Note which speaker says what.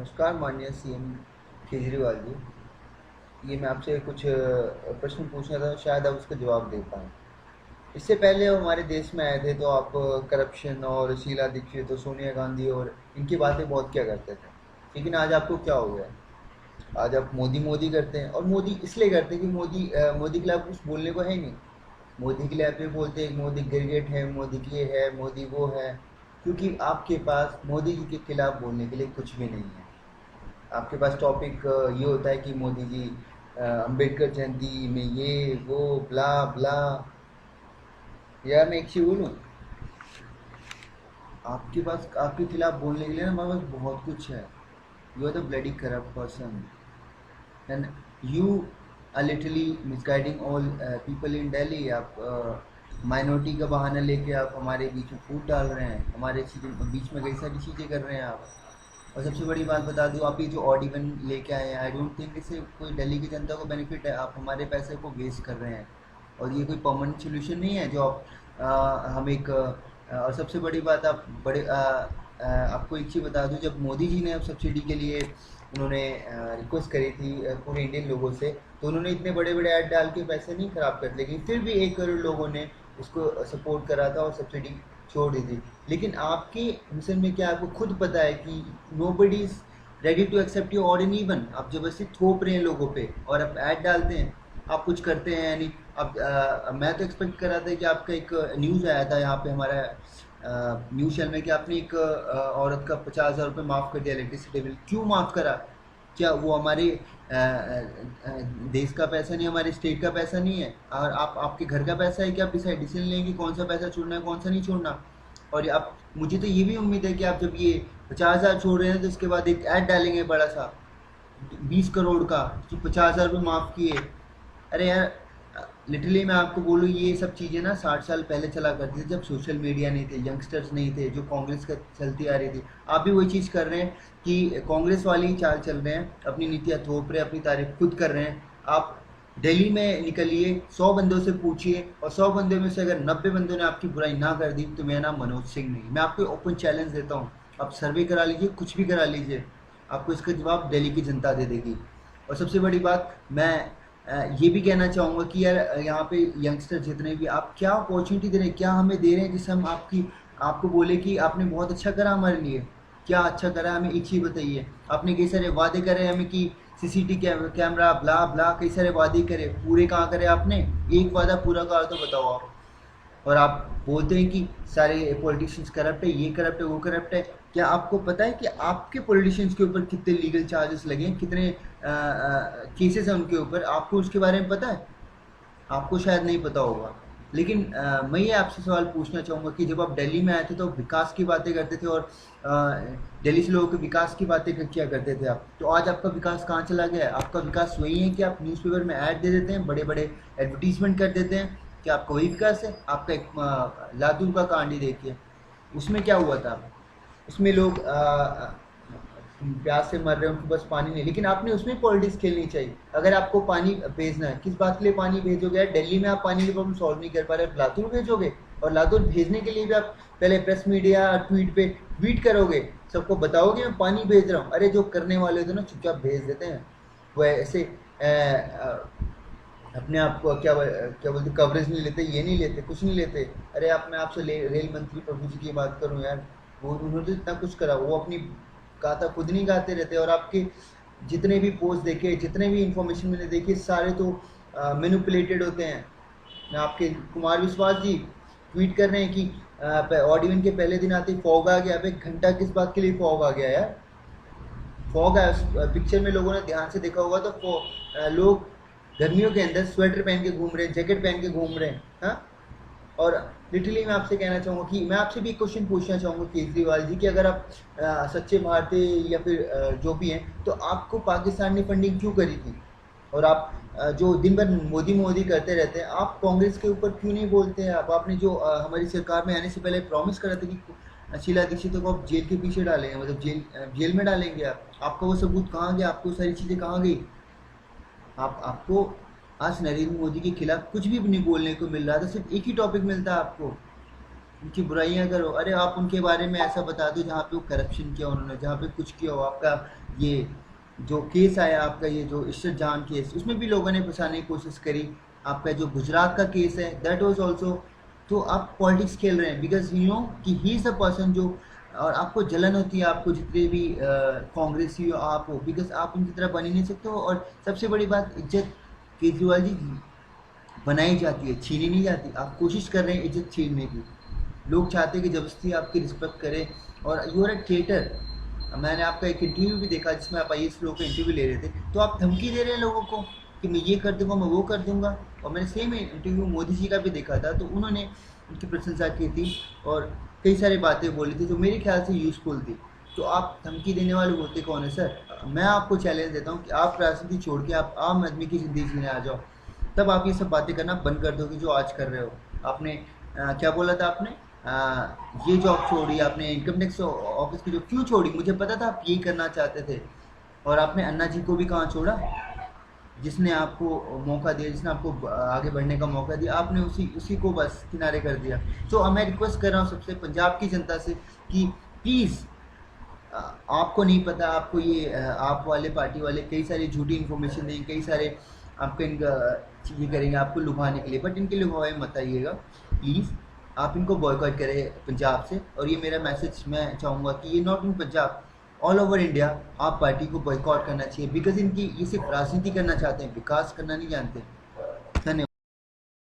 Speaker 1: नमस्कार माननीय सीएम केजरीवाल जी। ये मैं आपसे कुछ प्रश्न पूछना था, शायद आप उसका जवाब दे पाएँ। इससे पहले वो हमारे देश में आए थे तो आप करप्शन और शीला दीक्षित और सोनिया गांधी और इनकी बातें बहुत किया करते थे। लेकिन आज आपको क्या हो गया? आज आप मोदी मोदी करते हैं, और मोदी इसलिए करते हैं कि मोदी के लिए आप कुछ बोलने को है ही नहीं। मोदी के लिए आप ये बोलते हैं मोदी गिरगिट है, मोदी ये है, मोदी वो है, क्योंकि आपके पास मोदी जी के खिलाफ बोलने के लिए कुछ भी नहीं है। आपके पास टॉपिक ये होता है कि मोदी जी अंबेडकर जयंती में ये वो ब्ला ब्ला। यार मैं एक चीज बोलूं, आपके पास आपके खिलाफ बोलने के लिए ना हमारे पास बहुत कुछ है। You are the bloody corrupt person and you are literally misguiding all people in Delhi. आप माइनॉरिटी का बहाना लेके आप हमारे बीच में फूट डाल रहे हैं, हमारे बीच में कई सारी चीज़ें कर रहे हैं आप। और सबसे बड़ी बात बता दूं, आप ये जो ऑड इवन लेके आए हैं, आई डोंट थिंक इससे कोई दिल्ली की जनता को बेनिफिट है। आप हमारे पैसे को वेस्ट कर रहे हैं, और ये कोई परमानेंट सोल्यूशन नहीं है जो आप हम एक और सबसे बड़ी बात, आप आपको एक चीज़ बता दूं, जब मोदी जी ने अब सब्सिडी के लिए उन्होंने रिक्वेस्ट करी थी पूरे इंडियन लोगों से, तो उन्होंने इतने बड़े बड़े ऐड डाल के पैसे नहीं खराब कर, लेकिन फिर भी 1 करोड़ लोगों ने उसको सपोर्ट करा था और सब्सिडी छोड़ दी थी। लेकिन आपके मिशन में क्या आपको खुद पता है कि no body is ready to accept you odd in even. आप जबरदस्ती थोप रहे हैं लोगों पे और आप ऐड डालते हैं, आप कुछ करते हैं यानी। अब मैं तो एक्सपेक्ट कर रहा था कि आपका एक न्यूज़ आया था यहाँ पे हमारा न्यूज़ चैनल में कि आपने एक औरत का 50,000 रुपये माफ़ कर दिया इलेक्ट्रिसिटी बिल। क्यों माफ़ करा? क्या वो हमारे देश का पैसा नहीं, हमारे स्टेट का पैसा नहीं है? और आप आपके घर का पैसा है कि आप डिसीजन लेंगे कि कौन सा पैसा छोड़ना है कौन सा नहीं छोड़ना। और आप, मुझे तो ये भी उम्मीद है कि आप जब ये 50,000 छोड़ रहे हैं तो उसके बाद एक ऐड डालेंगे बड़ा सा 20 करोड़ का कि 50,000 रुपये माफ़ किए। अरे यार, लिटरली मैं आपको बोलूँ, ये सब चीज़ें ना 60 साल पहले चला करती थी, जब सोशल मीडिया नहीं थे, यंगस्टर्स नहीं थे, जो कांग्रेस का चलती आ रही थी। आप भी वही चीज़ कर रहे हैं कि कांग्रेस वाली ही चाल चल रहे हैं, अपनी नीतियाँ थोप रहे हैं, अपनी तारीफ खुद कर रहे हैं। आप दिल्ली में निकलिए, 100 बंदों से पूछिए, और 100 बंदों में से अगर 90 बंदों ने आपकी बुराई ना कर दी तो मेरा नाम मनोज सिंह नहीं। मैं आपको ओपन चैलेंज देता हूँ, आप सर्वे करा लीजिए, कुछ भी करा लीजिए, आपको इसका जवाब दिल्ली की जनता दे देगी। और सबसे बड़ी बात, मैं ये भी कहना चाहूँगा कि यार यहाँ पे यंगस्टर जितने भी, आप क्या अपॉर्चुनिटी दे रहे हैं, क्या हमें दे रहे हैं जिससे हम आपको बोले कि आपने बहुत अच्छा करा हमारे लिए। क्या अच्छा करा, हमें एक चीज़ बताइए। आपने कई सारे वादे करे हमें कि सीसीटीवी कैमरा ब्ला ब्ला, कई सारे वादे करे, पूरे कहाँ करे आपने? एक वादा पूरा करा तो बताओ आप। और आप बोलते हैं कि सारे पॉलिटिशियंस करप्ट है, ये करप्ट है, वो करप्ट है। क्या आपको पता है कि आपके पॉलिटिशियंस के ऊपर कितने लीगल चार्जेस लगे हैं, कितने केसेस हैं उनके ऊपर? आपको उसके बारे में पता है? आपको शायद नहीं पता होगा। लेकिन मैं ये आपसे सवाल पूछना चाहूँगा कि जब आप दिल्ली में आए थे तो विकास की बातें करते थे, और दिल्ली से लोगों के विकास की बातें किया करते थे आप, तो आज आपका विकास कहाँ चला गया है? आपका विकास वही है कि आप न्यूज़पेपर में ऐड दे देते हैं, बड़े बड़े एडवर्टीजमेंट कर देते हैं। क्या आपका वही विकास है? आपका एक लातूर का कांड ही देखिए, उसमें क्या हुआ था? उसमें लोग प्यास से मर रहे हैं, उनको बस पानी नहीं, लेकिन आपने उसमें पॉलिटिक्स खेलनी चाहिए। अगर आपको पानी भेजना है, किस बात के लिए पानी भेजोगे? यार दिल्ली में आप पानी की प्रॉब्लम सॉल्व नहीं कर पा रहे, आप लातूर भेजोगे, और लातूर भेजने के लिए भी आप पहले प्रेस मीडिया ट्वीट पे ट्वीट करोगे, सबको बताओगे मैं पानी भेज रहा हूँ। अरे जो करने वाले होते हैं ना, चुपचाप भेज देते हैं। वो ऐसे अपने आप को क्या बोलते, कवरेज नहीं लेते, ये नहीं लेते, कुछ नहीं लेते। अरे आप, मैं आपसे रेल मंत्री प्रभु जी की बात करूं यार, वो उन्होंने तो इतना कुछ करा, वो अपनी गाथा खुद नहीं गाते रहते। और आपके जितने भी पोस्ट देखे, जितने भी इंफॉर्मेशन मैंने देखी, सारे तो मैनिपुलेटेड होते हैं। मैं आपके कुमार विश्वास जी ट्वीट कर रहे हैं कि ऑडियन के पहले दिन आते ही फॉग आ गया। अब 1 घंटा किस बात के लिए फॉग आ गया यार? फॉग है पिक्चर में, लोगों ने ध्यान से देखा होगा तो लोग गर्मियों के अंदर स्वेटर पहन के घूम रहे हैं, जैकेट पहन के घूम रहे हैं। हाँ, और लिटरली मैं आपसे कहना चाहूँगा कि मैं आपसे भी एक क्वेश्चन पूछना चाहूँगा केजरीवाल जी, कि अगर आप सच्चे भारतीय या फिर जो भी हैं, तो आपको पाकिस्तान ने फंडिंग क्यों करी थी? और आप जो दिन भर मोदी मोदी करते रहते हैं, आप कांग्रेस के ऊपर क्यों नहीं बोलते हैं? आप आपने जो हमारी सरकार में आने से पहले प्रॉमिस करा था कि शीला दीक्षित को आप जेल के पीछे डालेंगे, मतलब जेल में डालेंगे। आप, आपका वो सबूत कहाँ गया? आपको सारी चीज़ें कहाँ गई? आपको आज नरेंद्र मोदी के खिलाफ कुछ भी नहीं बोलने को मिल रहा था, सिर्फ एक ही टॉपिक मिलता है आपको उनकी बुराइयां करो। अरे आप उनके बारे में ऐसा बता दो जहाँ पे वो करप्शन किया उन्होंने, जहाँ पे कुछ किया हो। आपका ये जो केस आया, आपका ये जो इशरत जहां केस, उसमें भी लोगों ने फंसाने की कोशिश करी। आपका जो गुजरात का केस है, दैट वाज आल्सो। तो आप पॉलिटिक्स खेल रहे हैं बिकॉज यू नो कि ही इज़ द पर्सन जो, और आपको जलन होती है, आपको जितने भी कांग्रेसी हो आप हो, बिकॉज आप उनकी तरह बन ही नहीं सकते हो। और सबसे बड़ी बात, इज्जत केजरीवाल जी बनाई जाती है, छीनी नहीं जाती। आप कोशिश कर रहे हैं इज्जत छीनने की। लोग चाहते हैं कि जबरदस्ती आपकी रिस्पेक्ट करें। और यू आर ए ट्रेटर। मैंने आपका एक इंटरव्यू भी देखा जिसमें आप आईएएस लोगों का इंटरव्यू ले रहे थे, तो आप धमकी दे रहे हैं लोगों को कि मैं ये कर दूंगा, मैं वो कर दूंगा। और मैंने सेम इंटरव्यू मोदी जी का भी देखा था, तो उन्होंने उनकी प्रशंसा की थी और कई सारी बातें बोली थी जो मेरे ख्याल से यूज़फुल थी। तो आप धमकी देने वाले होते कौन है सर? मैं आपको चैलेंज देता हूँ कि आप राजनीति छोड़ के आप आम आदमी की ज़िंदगी जीने आ जाओ। तब आप ये सब बातें करना बंद कर दोगे जो आज कर रहे हो। आपने क्या बोला था आपने? ये जॉब छोड़ी आपने, इनकम टैक्स ऑफिस की जो, क्यों छोड़ी? मुझे पता था आप यही करना चाहते थे। और आपने अन्ना जी को भी कहाँ छोड़ा, जिसने आपको मौका दिया, जिसने आपको आगे बढ़ने का मौका दिया, आपने उसी उसी को बस किनारे कर दिया। तो मैं रिक्वेस्ट कर रहा हूँ सबसे, पंजाब की जनता से, कि प्लीज़, आपको नहीं पता, आपको ये आप वाले पार्टी वाले कई सारी झूठी इन्फॉर्मेशन देंगे, कई सारे आपको इनका चीज़ें करेंगे आपको लुभाने के लिए, बट इनके लुभाए मत आइएगा प्लीज़। आप इनको बॉयकॉट करें पंजाब से। और ये मेरा मैसेज मैं चाहूँगा कि ये not in Punjab, all over India आप पार्टी को बॉयकॉट करना चाहिए, बिकॉज इनकी ये सिर्फ राजनीति करना चाहते हैं, विकास करना नहीं जानते।